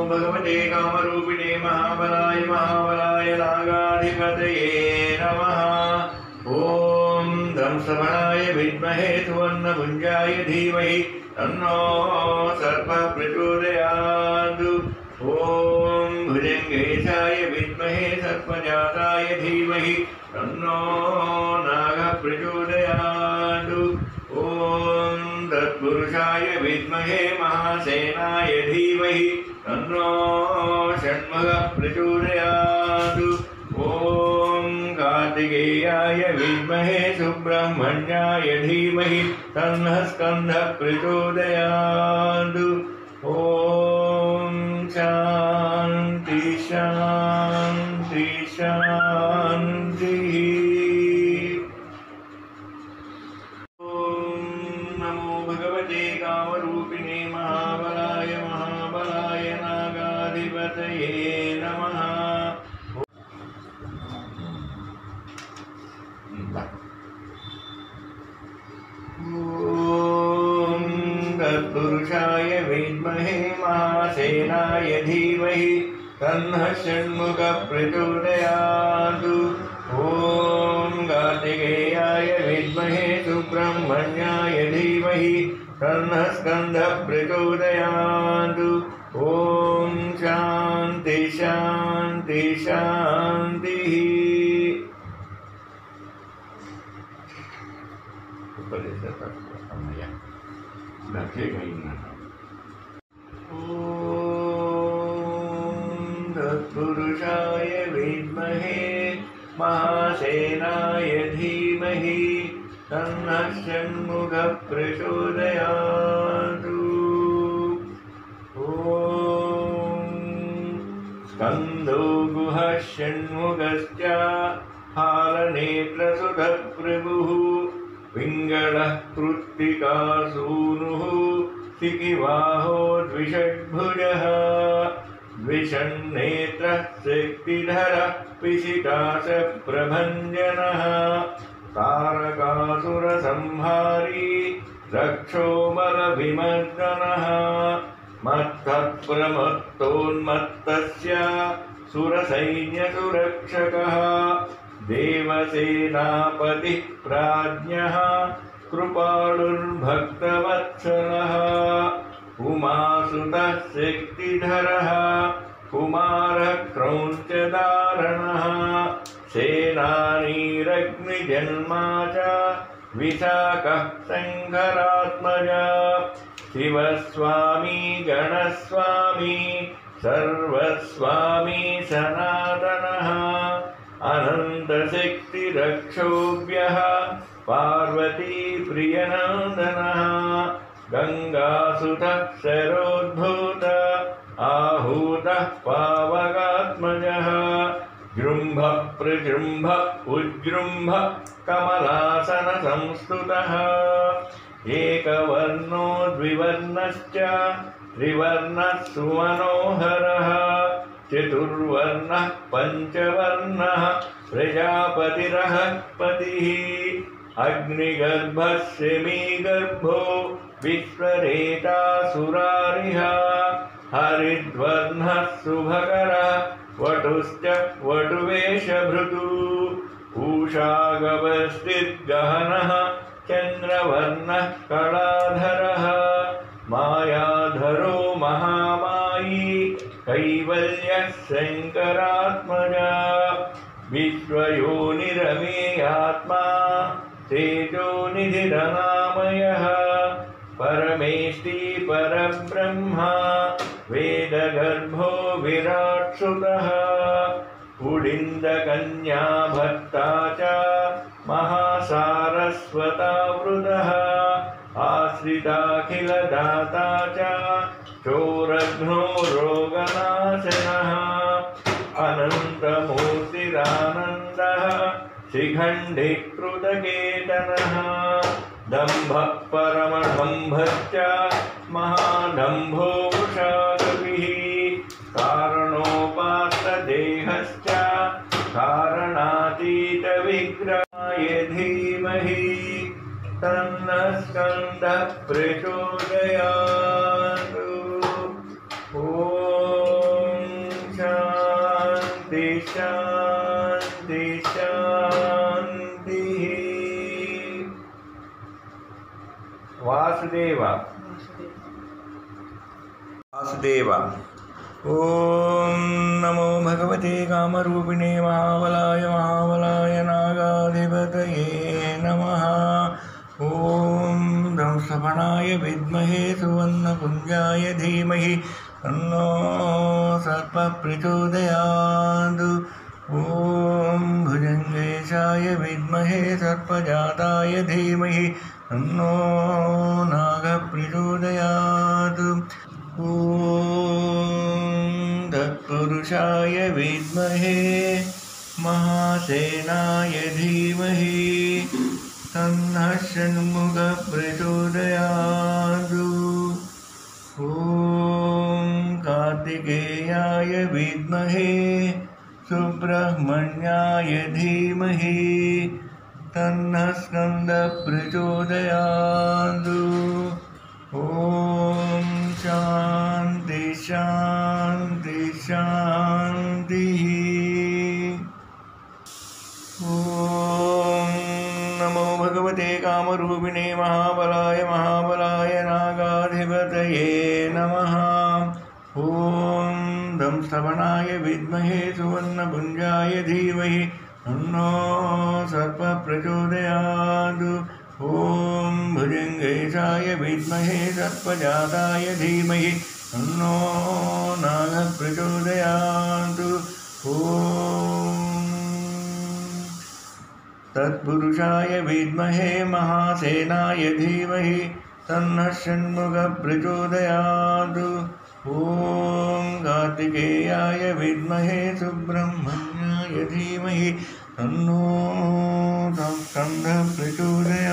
भगवते कामरूपिणे महाबलाय महाबलाय नागाधिपतये नमः। ॐ दंसमनाय विद्महे सुवर्णभुञ्जाय धीमहि तन्नो सर्पः प्रचोदयात्। ॐ भुजङ्गेशाय विद्महे सर्पजाताय धीमहि तन्नो नागः प्रचोदयात्। ॐ तत्पुरुषाय विद्महे महासेनाय धीमहि तन्नो षण्मुखः प्रचोदयात्। ॐ कार्तिकेयाय विद्महे सुब्रह्मण्याय धीमहि तन्नः स्कन्दः प्रचोदयात्। ॐ शान्ति शान्ति शान्तिः। ॐ नमो भगवते कामरूपिणे महाबलाय महाबलाय नागाधिपतये नमः। ॐ तत्पुरुषाय विद्महे महासेनाय धीमहि तन्नः षण्मुखः प्रचोदयात्। ॐ कार्तिकेयाय विद्महे सुब्रह्मण्याय धीमहि तन्नः स्कन्दः प्रचोदयात्। ॐ शान्ति शान्ति शान्तिः। तत्पुरुषाय विद्महे महासेनाय धीमहि तन्नः षण्मुखः प्रचोदयात्। ॐ स्कन्दो गुहः षण्मुखश्च हालनेत्रसुतः प्रभुः पिङ्गलः कृत्तिकासूनुः सिकिवाहो द्विषड्भुजः द्विषन्नेत्रः शक्तिधरः पिशिकाशप्रभञ्जनः तारकासुरसंहारी रक्षोबलविमर्दनः मत्तः प्रमत्तोन्मत्तस्य सुरसैन्यसुरक्षकः देवसेनापतिः प्राज्ञः कृपालुर्भक्तवत्सलः उमासुतः शक्तिधरः कुमारः क्रौञ्चदारणः सेनानीरग्निजन्मा च विशाखः शङ्करात्मजा शिवस्वामी गणस्वामी सर्वस्वामी सनातनः अनन्तशक्तिरक्षोभ्यः पार्वतीप्रियनन्दनः गङ्गासुतः शरोद्भूत आहूतः पावकात्मजः जृम्भ प्रजृम्भ उज्जृम्भ कमलासनसंस्तुतः एकवर्णो द्विवर्णश्च त्रिवर्णः सुमनोहरः चतुर्वर्णः पञ्चवर्णः प्रजापतिरहस्पतिः अग्निगर्भः शमीगर्भो विश्वरेतासुरारिः हरिद्वर्णः शुभकरः वटुश्च वटुवेशभृतुः उषागवस्तिर्गहनः चन्द्रवर्णः कलाधरः मायाधरो महामायी कैवल्यः शङ्करात्मजा विश्वयोनिरमेयात्मा तेजोनिधिरनामयः परमेष्टि परब्रह्मा वेदगर्भो विराट्सुतः पुलिन्दकन्या भक्ता च महासारस्वतावृतः आश्रिताखिलदाता च चोरघ्नो रोगनाशनः अनन्तमूर्तिरानन्दः शिखण्डिकृतकेतनः दम्भः परमदम्भश्च महादम्भो वृषाकविः कारणोपात्तदेहश्च कारणातीतविग्रहाय धीमहि तन्नः स्कन्दः प्रचोदयात्। ॐ शान्ति शान्तिः। वासुदेव वासुदेव। ॐ नमो भगवते कामरूपिणे महाबलाय महाबलाय नागाधिपतये नमः। ॐ दंशफणाय विद्महे सुवर्णपुञ्जाय धीमहि तन्नो सर्पः प्रचोदयात्। ॐ भुजङ्गेशाय विद्महे सर्पजाताय धीमहि तन्नो नागः प्रचोदयात्। ॐ तत्पुरुषाय विद्महे महासेनाय धीमहि तन्नः षण्मुखः प्रचोदयात्। ॐ कार्तिकेयाय विद्महे सुब्रह्मण्याय धीमहि तन्नः स्कन्दः प्रचोदयात्। ॐ शान्ति शान्ति शान्तिः। ॐ नमो भगवते कामरूपिणे महाबलाय महाबलाय नागाधिपतये नमः। ॐ दंस्तवनाय विद्महे सुवर्णपुञ्जाय धीमहि तन्नो सर्पः प्रचोदयात्। ॐ भुजङ्गेशाय विद्महे सर्पजाताय धीमहि तन्नो नागः प्रचोदयात्। ॐ तत्पुरुषाय विद्महे महासेनाय धीमहि तन्नः षण्मुखः प्रचोदयात्। ॐ कार्तिकेयाय विद्महे सुब्रह्मण्याय धीमहि तन्नो स्कन्दः प्रचोदयात्।